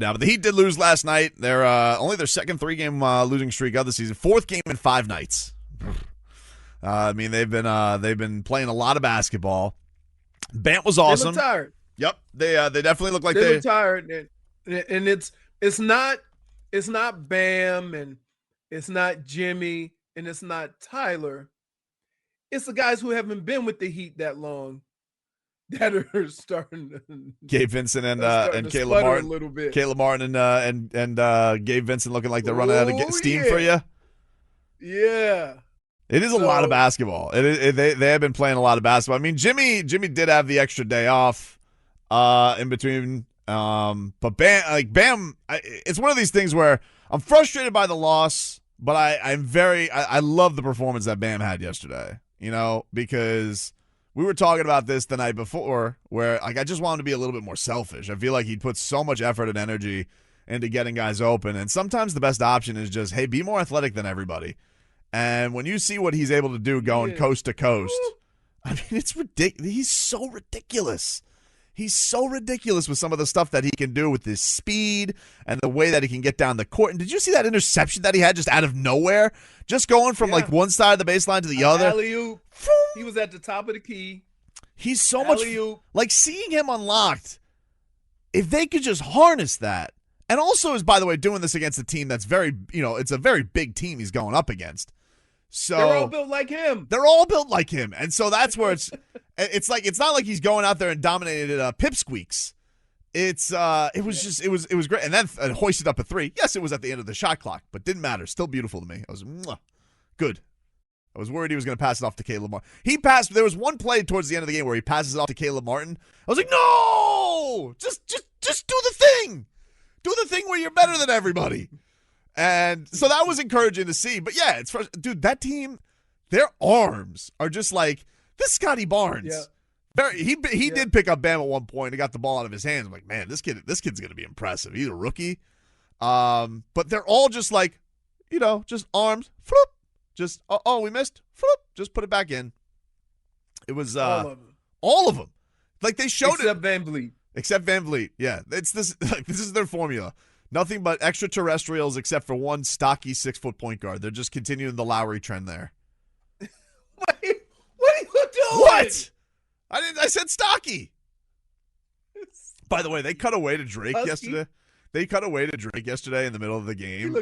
Yeah, but the Heat did lose last night. They're only their second 3-game losing streak of the season. 4th game in 5 nights. I mean, they've been playing a lot of basketball. Bam was awesome. They look tired. Yep, they definitely look like they look tired, and it's not Bam, and it's not Jimmy, and it's not Tyler. It's the guys who haven't been with the Heat that long that are starting to Gabe Vincent and Caleb Martin a little bit. Caleb Martin and Gabe Vincent looking like they're running out of steam for you. Yeah. It is a lot of basketball. They have been playing a lot of basketball. I mean, Jimmy did have the extra day off in between. But Bam, it's one of these things where I'm frustrated by the loss, but I love the performance that Bam had yesterday. You know, because we were talking about this the night before where I just wanted to be a little bit more selfish. I feel like he'd put so much effort and energy into getting guys open. And sometimes the best option is just, hey, be more athletic than everybody. And when you see what he's able to do going coast to coast, I mean, it's ridiculous. He's so ridiculous. He's so ridiculous with some of the stuff that he can do with his speed and the way that he can get down the court. And did you see that interception that he had just out of nowhere? Just going from like one side of the baseline to the other. Alley-oop. He was at the top of the key. He's so much like seeing him unlocked. If they could just harness that. And also is, by the way, doing this against a team that's very, it's a very big team he's going up against. So they're all built like him. They're all built like him. And so that's where it's not like he's going out there and dominated pipsqueaks. It was great. And then hoisted up a 3. Yes, it was at the end of the shot clock, but didn't matter. Still beautiful to me. I was good. I was worried he was going to pass it off to Caleb Martin. There was one play towards the end of the game where he passes it off to Caleb Martin. I was like, no! Just do the thing. Do the thing where you're better than everybody. And so that was encouraging to see. But yeah, dude, that team, their arms are just like this Scotty Barnes. Yeah. He did pick up Bam at one point and got the ball out of his hands. I'm like, man, this kid's going to be impressive. He's a rookie. But they're all just like, just arms, floop, just, we missed, floop, just put it back in. It was all of them. Like they showed Except Van Vliet. Yeah. It's this is their formula. Nothing but extraterrestrials except for one stocky 6-foot point guard. They're just continuing the Lowry trend there. What are you doing? What? I said stocky. By the way, they cut away to Drake yesterday. They cut away to Drake yesterday in the middle of the game.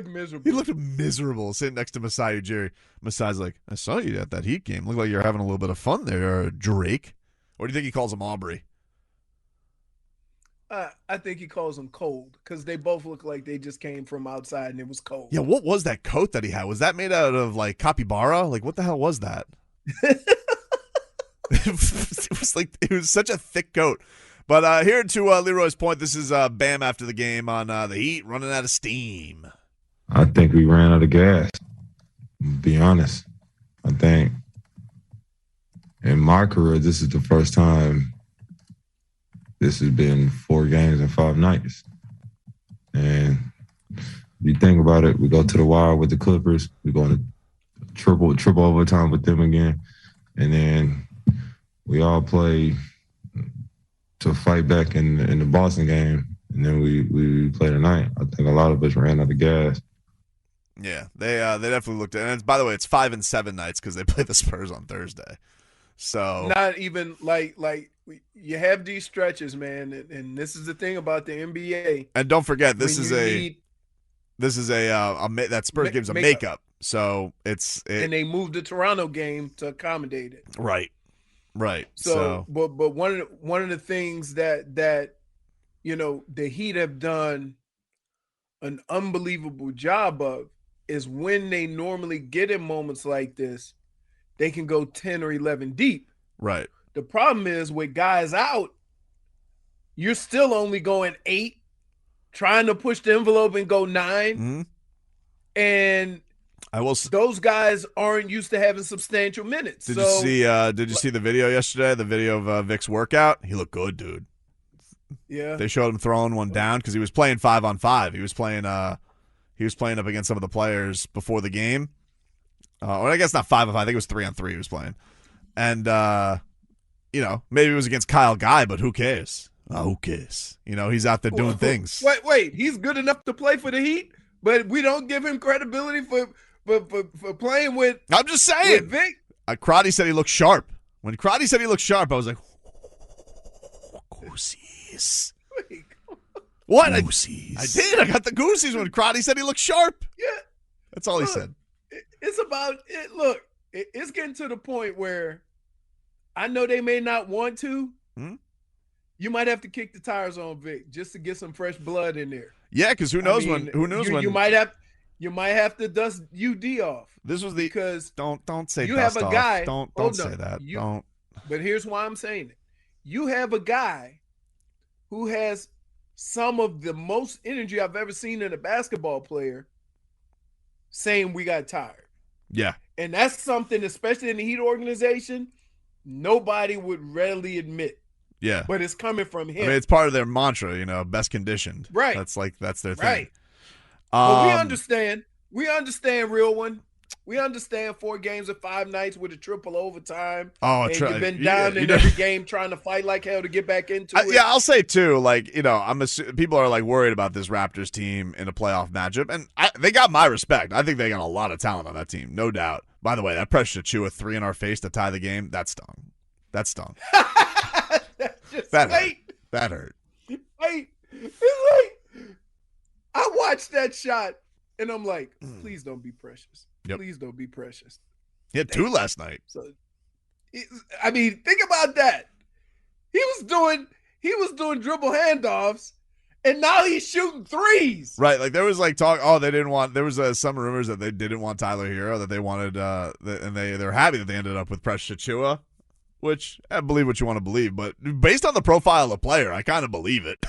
He looked miserable sitting next to Masai Ujiri. Masai's like, I saw you at that Heat game. Looked like you're having a little bit of fun there, Drake. Or do you think he calls him Aubrey? I think he calls them cold because they both look like they just came from outside and it was cold. Yeah, what was that coat that he had? Was that made out of like capybara? Like what the hell was that? It was such a thick coat. But here to Leroy's point, this is Bam after the game on the Heat running out of steam. I think we ran out of gas. To be honest, I think in my career this is the first time. This has been 4 games in 5 nights. And you think about it, we go to the wire with the Clippers. We're going to triple overtime with them again. And then we all play to fight back in the Boston game. And then we play tonight. I think a lot of us ran out of gas. Yeah, they definitely looked at it. And by the way, it's 5 and 7 nights because they play the Spurs on Thursday. So not even like you have these stretches, man, and this is the thing about the NBA. And don't forget, that Spurs game's a makeup. So and they moved the Toronto game to accommodate it. Right. So but one of the things that the Heat have done an unbelievable job of is when they normally get in moments like this, they can go 10 or 11 deep. Right. The problem is with guys out, you're still only going 8, trying to push the envelope and go 9. Mm-hmm. And those guys aren't used to having substantial minutes. Did you see the video yesterday? The video of Vic's workout? He looked good, dude. Yeah. They showed him throwing one down because he was playing 5-on-5. He was playing up against some of the players before the game. Or I guess not 5-on-5. I think it was 3-on-3 he was playing. And maybe it was against Kyle Guy, but who cares? Hocus. He's out there doing things. Wait. He's good enough to play for the Heat, but we don't give him credibility for playing with. I'm just saying. With Vic. Crotty said he looked sharp. When Crotty said he looked sharp, I was like, goosies. What? Goosies. I did. I got the goosies when Crotty said he looked sharp. Yeah. That's all he said. It's about it. Look, it's getting to the point where I know they may not want to. You might have to kick the tires on Vic just to get some fresh blood in there. Yeah, because who knows when you might have to dust UD off. This was because don't say you dust have a off. guy. Don't say that. Don't. But here's why I'm saying it. You have a guy who has some of the most energy I've ever seen in a basketball player saying we got tired. Yeah. And that's something, especially in the Heat organization, nobody would readily admit. Yeah. But it's coming from him. I mean, it's part of their mantra, best conditioned. Right. That's their thing. Right. But we understand. We understand, real one. We understand 4 games of 5 nights with a triple overtime. And you've been down in every game trying to fight like hell to get back into it. Yeah, I'll say too. People are worried about this Raptors team in a playoff matchup, and they got my respect. I think they got a lot of talent on that team, no doubt. By the way, that Precious Achiuwa 3 in our face to tie the game, that stung. That hurt. Wait, it's I watched that shot, and I'm like, please don't be Precious. Yep. Please don't be Precious. He had 2 last night. So, think about that. He was doing dribble handoffs, and now he's shooting threes. Right, there was talk. They didn't want. There was some rumors that they didn't want Tyler Hero, that they wanted, and they're happy that they ended up with Precious Achiuwa, which I believe what you want to believe, but based on the profile of the player, I kind of believe it.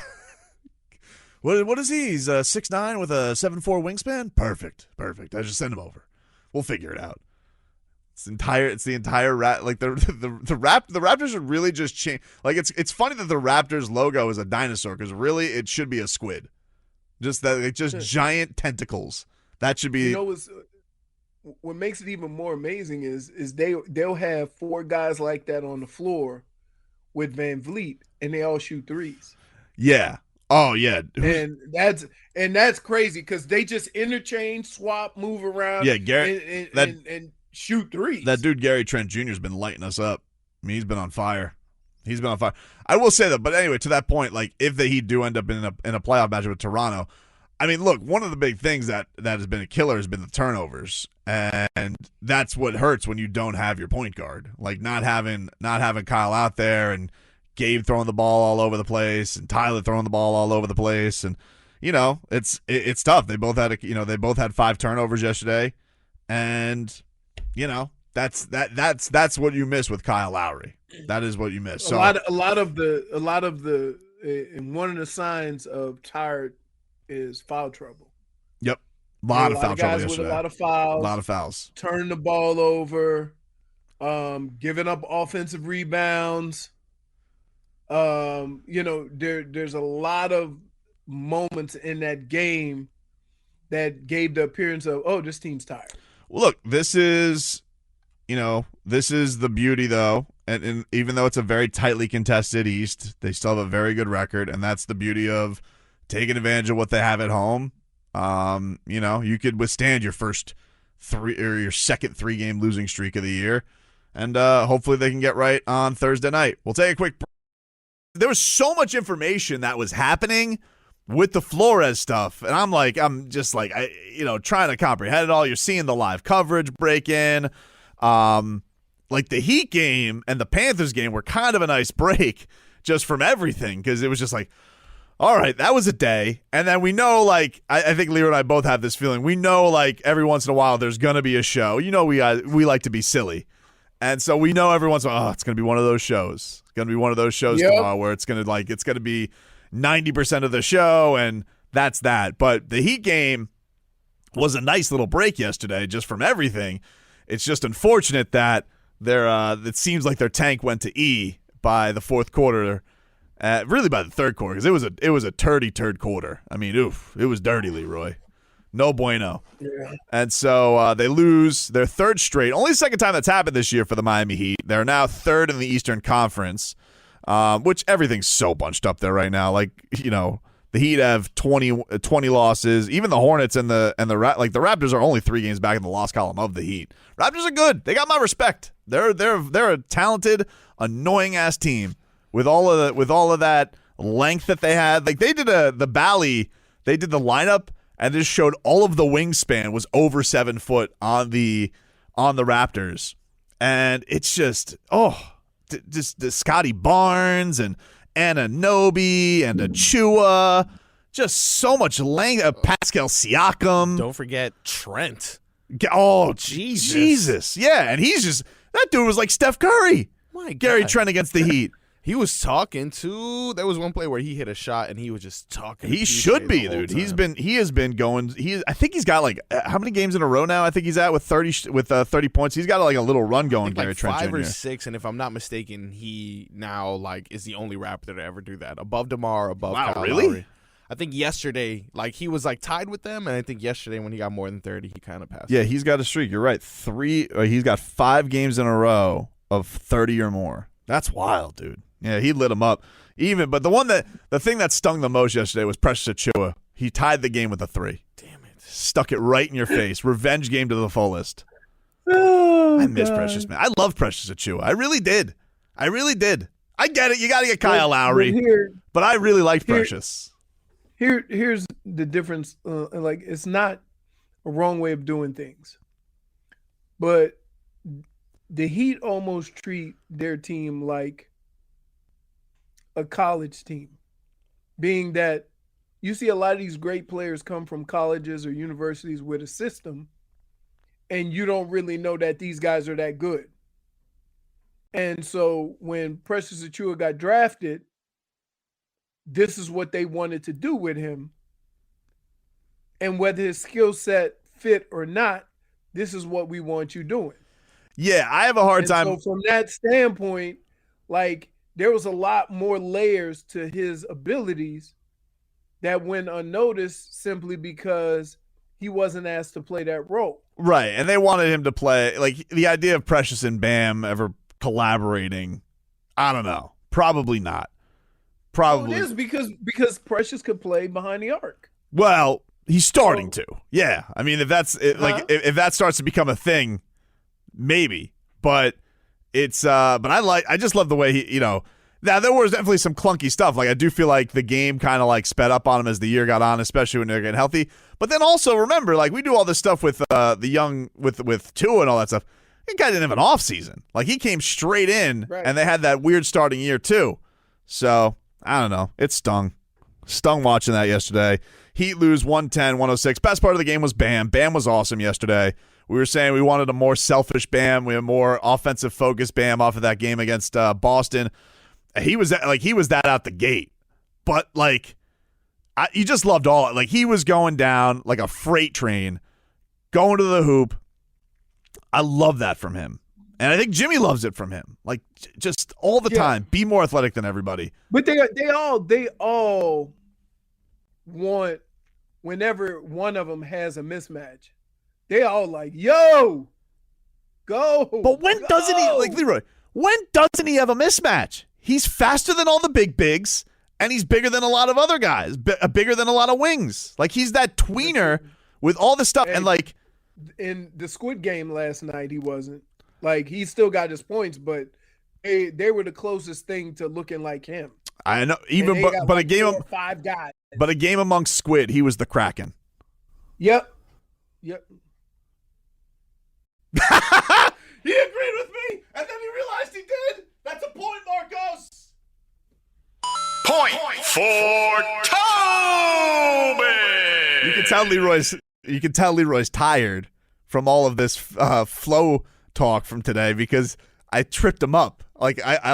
What is he? He's 6'9" with a 7'4" wingspan. Perfect. I just send him over. We'll figure it out. It's the entire the Raptors are really just change. It's funny that the Raptors logo is a dinosaur, because really it should be a squid. Just giant tentacles. That should be. What makes it even more amazing is they'll have 4 guys like that on the floor with Van Vliet, and they all shoot threes. Yeah. Oh yeah. And that's crazy, because they just interchange, swap, move around. Yeah, Gary, and shoot threes. That dude Gary Trent Jr. has been lighting us up. I mean, he's been on fire. I will say that, but anyway, to that point, if the Heat do end up in a playoff matchup with Toronto, I mean, look, one of the big things that has been a killer has been the turnovers, and that's what hurts when you don't have your point guard. Not having Kyle out there, and Gabe throwing the ball all over the place, and Tyler throwing the ball all over the place, and it's tough. They both had 5 turnovers yesterday, and that's what you miss with Kyle Lowry. That is what you miss. So a lot of the and one of the signs of tired is foul trouble. Yep, a lot of foul trouble yesterday. With a lot of fouls. Turning the ball over, giving up offensive rebounds. There's a lot of moments in that game that gave the appearance of, this team's tired. Well, look, this is the beauty, though, and even though it's a very tightly contested East, they still have a very good record, and that's the beauty of taking advantage of what they have at home. You could withstand your first 3 or your second 3-game losing streak of the year, and hopefully they can get right on Thursday night. We'll take a quick break. There was so much information that was happening with the Flores stuff, and I'm just trying to comprehend it all. You're seeing the live coverage break in. The Heat game and the Panthers game were kind of a nice break just from everything, because it was just all right, that was a day. And then we know, I think Leroy and I both have this feeling. We know, every once in a while there's going to be a show. We like to be silly. And so we know every once in a while, it's going to be one of those shows. It's going to be one of those shows tomorrow where it's going to be 90% of the show, and that's that. But the Heat game was a nice little break yesterday just from everything. It's just unfortunate that it seems like their tank went to E by the fourth quarter, really by the third quarter, because it was a turd quarter. I mean, it was dirty, Leroy. No bueno. Yeah. And so they lose their 3rd straight. Only 2nd time that's happened this year for the Miami Heat. They're now 3rd in the Eastern Conference. which everything's so bunched up there right now. Like, the Heat have 20 losses. Even the Hornets and the Raptors are only 3 games back in the loss column of the Heat. Raptors are good. They got my respect. They're a talented, annoying ass team with all of that length that they had. Like, they did the Bally. They did the lineup and just showed all of the wingspan was over 7 foot on the Raptors, and it's just just the Scotty Barnes and Anunoby and Achua, just so much length. Pascal Siakam. Don't forget Trent. Oh, Jesus. Yeah, and that dude was like Steph Curry. My God. Gary Trent against the Heat. He was talking to. There was one play where he hit a shot and he was just talking. He should be, dude. He has been going. I think he's got like how many games in a row now? I think he's at with 30 points. He's got like a little run going. Gary Trent Jr. 5 or 6, and if I'm not mistaken, he now like is the only Raptor to ever do that. Above DeMar, above Kyle Lowry. I think yesterday, like he was like tied with them, and I think yesterday when he got more than 30, he kind of passed. Yeah, he's got a streak. You're right. He's got 5 games in a row of 30 or more. That's wild, dude. Yeah, he lit him up. But the thing that stung the most yesterday was Precious Achiuwa. He tied the game with a 3. Damn it. Stuck it right in your face. Revenge game to the fullest. Oh, I miss God. Precious, man. I love Precious Achiuwa. I really did. I get it. You got to get Kyle Lowry. But I really liked Precious. Here's the difference. Like, it's not a wrong way of doing things. But the Heat almost treat their team like a college team, being that you see a lot of these great players come from colleges or universities with a system, and you don't really know that these guys are that good. And so when Precious Achiuwa got drafted, this is what they wanted to do with him. And whether his skill set fit or not, this is what we want you doing. Yeah, I have a hard time. So from that standpoint, like, there was a lot more layers to his abilities that went unnoticed simply because he wasn't asked to play that role. Right, and they wanted him to play. Like, the idea of Precious and Bam ever collaborating, I don't know. Probably not. Probably. Well, it is because Precious could play behind the arc. Well, he's starting to. Yeah, I mean, if if that starts to become a thing, maybe. But it's I just love the way he, now there was definitely some clunky stuff. Like, I do feel like the game kind of like sped up on him as the year got on, especially when they're getting healthy. But then also remember, like, we do all this stuff with the young with Tua and all that stuff. The guy didn't have an off season. Like, he came straight in, right, and they had that weird starting year too. So I don't know. It stung watching that yesterday. Heat lose 110-106. Best part of the game was Bam. Bam was awesome yesterday. We were saying we wanted a more selfish Bam. We had more offensive focused Bam off of that game against Boston. He was that out the gate. But, like, you just loved all. Like, he was going down like a freight train, going to the hoop. I love that from him. And I think Jimmy loves it from him. Like, just all the time. Be more athletic than everybody. But they all want, whenever one of them has a mismatch, they all like, yo, go. But when doesn't he, like, Leroy, when doesn't he have a mismatch? He's faster than all the big bigs, and he's bigger than a lot of other guys, bigger than a lot of wings. Like, he's that tweener with all the stuff. And, like, in the Squid Game last night, he wasn't. Like, he still got his points, but they were the closest thing to looking like him. I know, but a game of 5 guys. But a game amongst Squid, he was the Kraken. Yep. He agreed with me, and then he realized he did. That's a point, Marcos. Point for Tobin. You can tell Leroy's tired from all of this flow talk from today because I tripped him up. Like I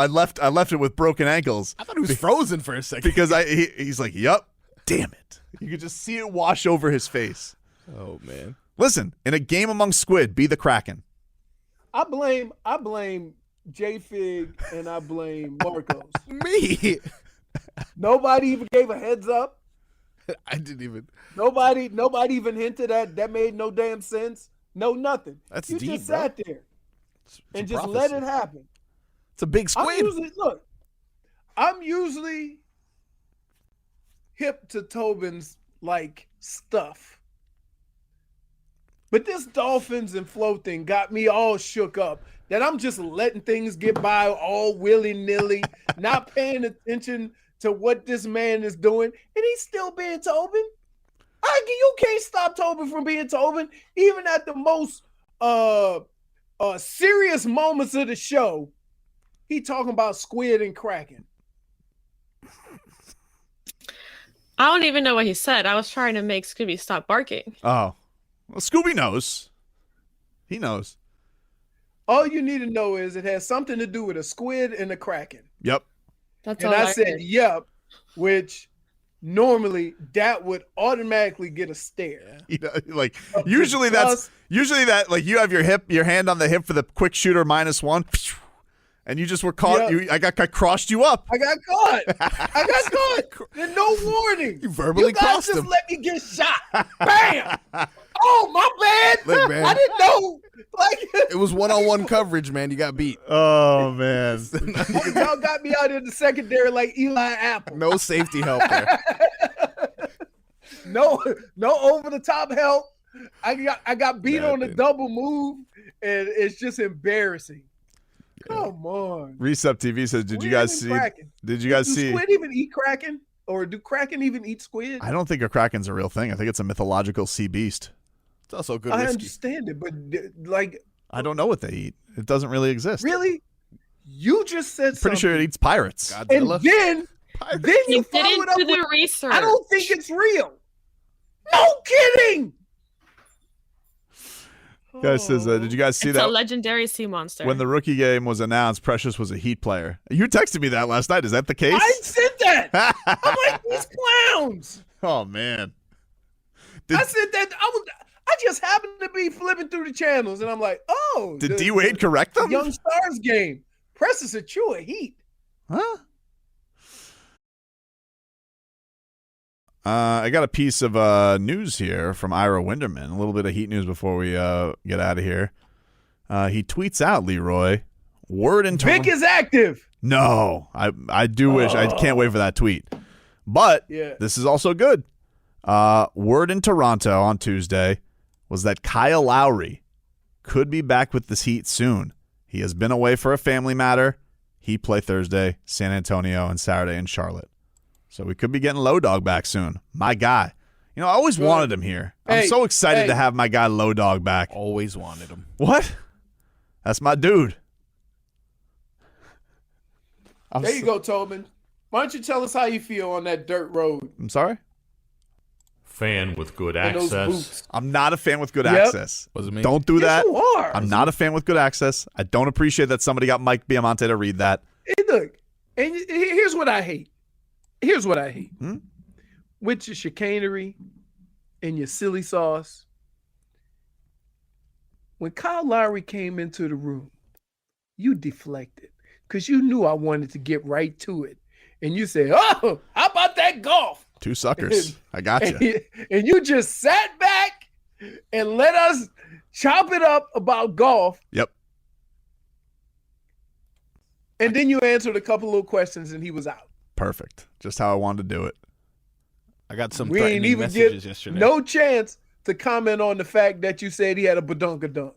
left it with broken ankles. I thought he was frozen for a second because he's like, "Yup, damn it!" You could just see it wash over his face. Oh man! Listen, in a game among Squid, be the Kraken. I blame J-Fig and I blame Marcos. Me? Nobody even gave a heads up. I didn't even. Nobody even hinted at that. Made no damn sense. No, nothing. That's you deep, just bro. sat there and just let it happen. It's a big squid. I'm usually hip to Tobin's like stuff. But this dolphins and flow thing got me all shook up that I'm just letting things get by all willy-nilly, not paying attention to what this man is doing, and he's still being Tobin. You can't stop Tobin from being Tobin, even at the most serious moments of the show. He talking about squid and kraken. I don't even know what he said. I was trying to make Scooby stop barking. Oh. Well, Scooby knows. He knows. All you need to know is it has something to do with a squid and a kraken. Yep. That's and all I said, yep, which normally that would automatically get a stare. Like usually that like you have your hand on the hip for the quick shooter -1. And you just were caught. Yep. I crossed you up. I got caught. There's no warning. You verbally crossed him. Just let me get shot. Bam. Oh, my bad. Look, man. I didn't know. It was one-on-one coverage, man. You got beat. Oh, man. Y'all got me out in the secondary like Eli Apple. No safety help there. No over-the-top help. I got beat on the double move, and it's just embarrassing. Come on. Recept TV says, Did you guys see? Do squid even eat kraken? Or do kraken even eat squid? I don't think a kraken's a real thing. I think it's a mythological sea beast. It's also good I whiskey. understand it, but like... I don't know what they eat. It doesn't really exist. Really? You just said Pretty sure it eats pirates. Godzilla. And then you followed up with the research. I don't think it's real. No kidding. Guy says, did you guys see that? It's a legendary sea monster. When the rookie game was announced, Precious was a Heat player. You texted me that last night. Is that the case? I said that. I'm like, these clowns. Oh, man. I said that. I just happened to be flipping through the channels, and I'm like, oh. Did D-Wade correct them? Young Stars game. Precious a true Heat. Huh? I got a piece of news here from Ira Winderman. A little bit of Heat news before we get out of here. He tweets out, Leroy, word in Vic is active. No, I do wish. I can't wait for that tweet. But this is also good. Word in Toronto on Tuesday was that Kyle Lowry could be back with this Heat soon. He has been away for a family matter. He play Thursday, San Antonio, and Saturday in Charlotte. So we could be getting Low Dog back soon. My guy. You know, I always wanted him here. I'm so excited to have my guy Low Dog back. Always wanted him. What? That's my dude. There you go, Tobin. Why don't you tell us how you feel on that dirt road? I'm sorry? Fan with good access. I'm not a fan with good access. Wasn't me. Don't do that. You are. I'm not a fan with good access. I don't appreciate that somebody got Mike Biamonte to read that. Hey, look, and here's what I hate. With your chicanery and your silly sauce. When Kyle Lowry came into the room, you deflected because you knew I wanted to get right to it. And you said, oh, how about that golf? Two suckers. I got you. And you just sat back and let us chop it up about golf. Yep. And then you answered a couple little questions and he was out. Perfect. Just how I wanted to do it. I got some we ain't threatening even messages get yesterday. No chance to comment on the fact that you said he had a badunkadunk.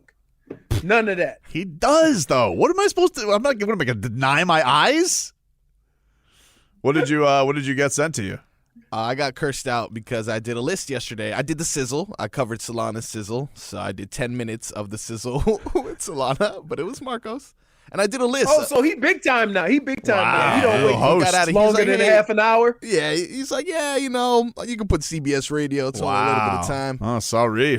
None of that. He does, though. What am I supposed to? What am I going to deny my eyes? What did you get sent to you? I got cursed out because I did a list yesterday. I did the sizzle. I covered Solana's sizzle, so I did 10 minutes of the sizzle with Solana, but it was Marcos. And I did a list. Oh, so he big time now. He big time now. He don't wait. Host. Got out of longer than half an hour. Yeah, he's like, yeah, you know, you can put CBS Radio. It's only a little bit of time. Oh, sorry.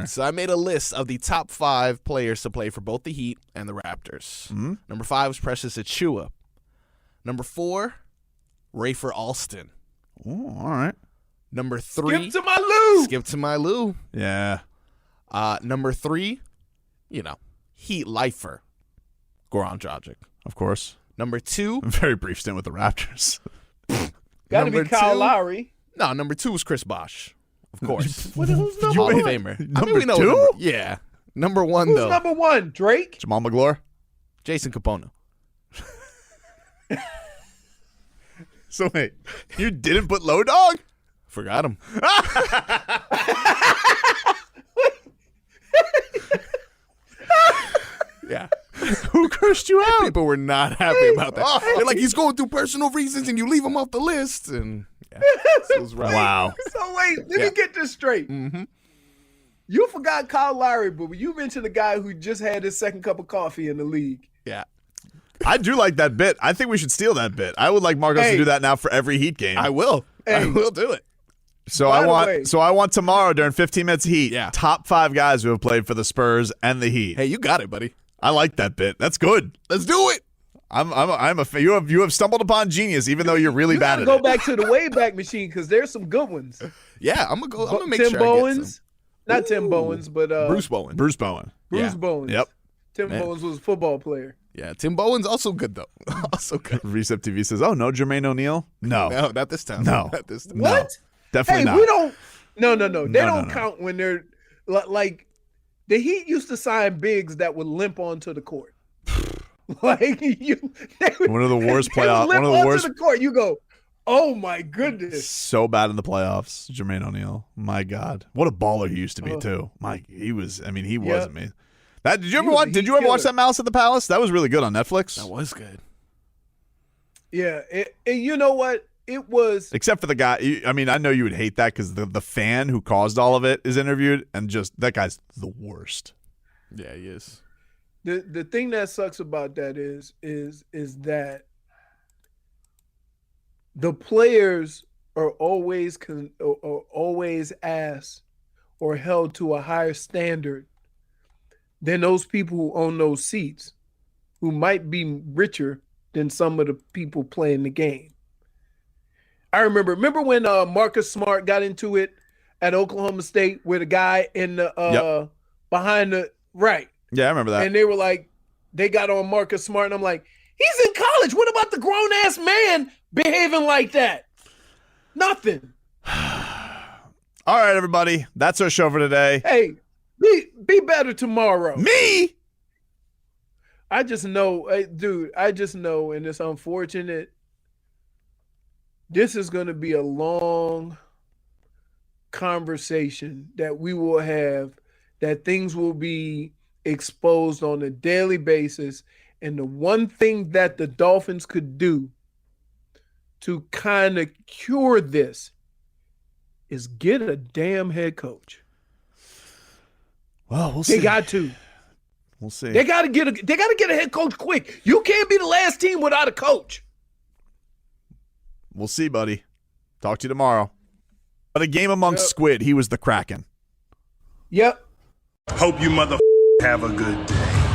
So I made a list of the top 5 players to play for both the Heat and the Raptors. Mm-hmm. Number 5 was Precious Achiuwa. Number 4, Rafer Alston. Oh, all right. Number 3, Skip to my Lou. Yeah. Number 3, you know, Heat lifer, Goran Dragic. Of course. Number 2, A very brief stint with the Raptors. Got to be Kyle 2, Lowry. No, number 2 was Chris Bosh. Of course. Who's number Hall of one? Famer. Number we know 2? Yeah. Number 1, Who's though. number 1? Drake? Jamal McGlure? Jason Kapono. So wait, you didn't put Low Dog? Forgot him. Yeah. Who cursed you out? People were not happy about that. They're like, he's going through personal reasons and you leave him off the list. And yeah, it was rough. Wow. So wait, let me get this straight. Mm-hmm. You forgot Kyle Lowry, but you mentioned the guy who just had his second cup of coffee in the league. Yeah. I do like that bit. I think we should steal that bit. I would like Marcos to do that now for every Heat game. I will. I Hey. will do it. So By I the want way- so I want tomorrow during 15 minutes of Heat. Yeah. Top 5 guys who have played for the Spurs and the Heat. Hey, you got it, buddy. I like that bit. That's good. Let's do it. I'm a fan. You have stumbled upon genius, even though you're really You bad gotta at go it. back to the Wayback Machine because there's some good ones. Yeah, I'm gonna make Tim sure I get Bowens, some. not Tim Bowens, but Bruce Bowen. Bruce Bowen. Bruce Yeah. Bowens. Yep. Tim Man. Bowens was a football player. Yeah, Tim Bowen's also good though. Also good. Recep TV says, "Oh no, Jermaine O'Neal? No, No, not this time. No. Not this time. No. What? definitely Hey, not." we don't. No. They No, don't no. count when they're like the Heat used to sign bigs that would limp onto the court. Like you, One of the worst they would playoff. limp One of the onto worst. the court. You go, oh my goodness. So bad in the playoffs, Jermaine O'Neal. My God, what a baller he used to be Oh. too. He was. I mean, he Yeah. was amazing. That did you ever was a watch? Did Heat you ever watch killer. that Malice at the Palace? That was really good on Netflix. That was good. Yeah, and you know what? It was. Except for the guy. I mean, I know you would hate that because the fan who caused all of it is interviewed, and just that guy's the worst. Yeah, he is. The thing that sucks about that is that the players are always always asked or held to a higher standard than those people who own those seats, who might be richer than some of the people playing the game. I remember when Marcus Smart got into it at Oklahoma State with a guy in the behind the right. Yeah, I remember that. And they were like, they got on Marcus Smart, and I'm like, he's in college. What about the grown ass man behaving like that? Nothing. All right, everybody, that's our show for today. Hey, be better tomorrow. Me? I just know, dude, and it's unfortunate. This is going to be a long conversation that we will have, that things will be exposed on a daily basis. And the one thing that the Dolphins could do to kind of cure this is get a damn head coach. Well, we'll see. They got to. We'll see. They got to get a head coach quick. You can't be the last team without a coach. We'll see, buddy. Talk to you tomorrow. But a game amongst Squid, he was the Kraken. Yep. Hope you mother have a good day.